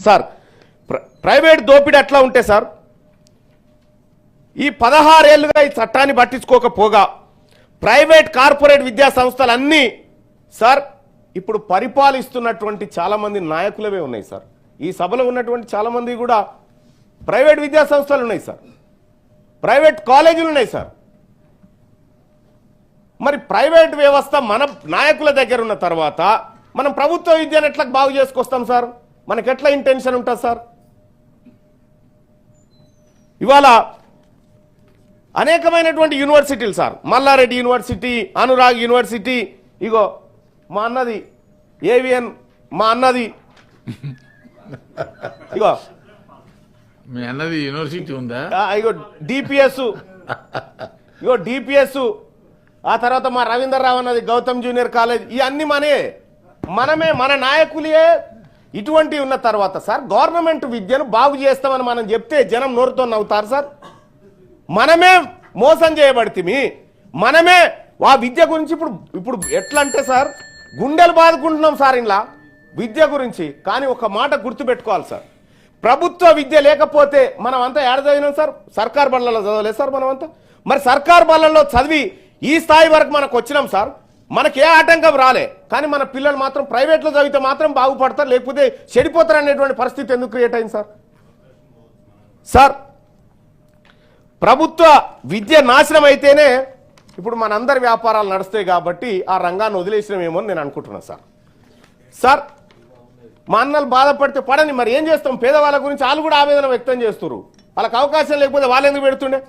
Sir private దోపిడీ అట్లా ఉంటే సార్ ఈ 16 ఏళ్లుగా ఈ చట్టాన్ని పట్టించుకోకపోగా ప్రైవేట్ కార్పొరేట్ విద్యా సంస్థలన్నీ సార్ ఇప్పుడు పరిపాలిస్తున్నటువంటి చాలా మంది నాయకులవే ఉన్నాయి సార్. ఈ సభలో ఉన్నటువంటి చాలా మంది కూడా ప్రైవేట్ విద్యా సంస్థలు ఉన్నాయి సార్, ప్రైవేట్ కాలేజీలు ఉన్నాయి సార్. మరి ప్రైవేట్ వ్యవస్థ మన నాయకుల దగ్గర ఉన్న తర్వాత మనం ప్రభుత్వ విద్యను ఎట్లా బాగు చేసుకొస్తాం సార్? మనకి ఎట్లా ఇంటెన్షన్ ఉంటుంది సార్? ఇవాళ అనేకమైనటువంటి యూనివర్సిటీలు sir, Malla Reddy university, Anurag university, ఇగో మా అన్నది ఏవిఎన్, మా అన్నది ఇగో మీ అన్నది యూనివర్సిటీ ఉందా, ఇగో డిపిఎస్, ఇగో డిపిఎస్, ఆ తర్వాత మా రవీందర్ రావు అన్నది గౌతమ్ జూనియర్ కాలేజ్. ఇవన్నీ మనమే మన నాయకులే ఇటువంటి ఉన్న తర్వాత సార్ గవర్నమెంట్ విద్యను బాగు చేస్తామని మనం చెప్తే జనం నోరుతో నవ్వుతారు సార్. మనమే మోసం చేయబడితే మనమే ఆ విద్య గురించి ఇప్పుడు ఎట్లా అంటే సార్ గుండెలు బాదుకుంటున్నాం సార్ ఇలా విద్య గురించి. కానీ ఒక మాట గుర్తుపెట్టుకోవాలి సార్, ప్రభుత్వ విద్య లేకపోతే మనం అంతా ఏడ చదివినాం సార్? సర్కార్ బళ్ళలో చదవలేదు సార్ మనమంతా. మరి సర్కార్ బళ్ళల్లో చదివి ఈ స్థాయి వరకు మనకు వచ్చినాం సార్, మనకి ఏ ఆటంకం రాలే. కానీ మన పిల్లలు మాత్రం ప్రైవేట్లో చదివితే మాత్రం బాగుపడతారు, లేకపోతే చెడిపోతారు అనేటువంటి పరిస్థితి ఎందుకు క్రియేట్ అయింది సార్? సార్ ప్రభుత్వ విద్య నాశనం అయితేనే ఇప్పుడు మనందరి వ్యాపారాలు నడుస్తాయి కాబట్టి ఆ రంగాన్ని వదిలేసినామేమో అని నేను అనుకుంటున్నాను సార్. సార్ మా అన్నలు బాధపడితే పడని, మరి ఏం చేస్తాం? పేదవాళ్ళ గురించి వాళ్ళు కూడా ఆవేదన వ్యక్తం చేస్తున్నారు. వాళ్ళకి అవకాశం లేకపోతే వాళ్ళు ఎందుకు పెడుతుండే?